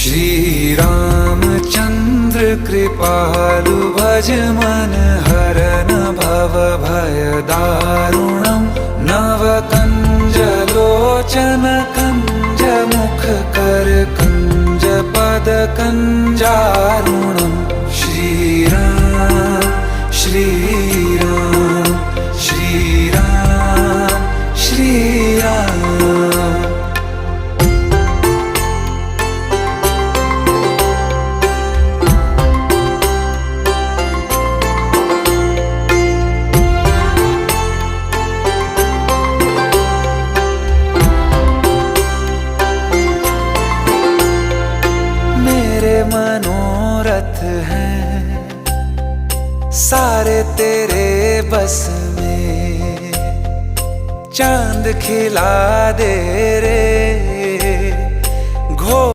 श्री रामचंद्र कृपालु भज मन हरन भव भय दारुणम नव कंज लोचन कंज मुख कर कंज पद कंजारुणम श्री राम श्री राम श्री राम श्री राम। मनोरथ हैं सारे तेरे बस में, चांद खिला दे रे घो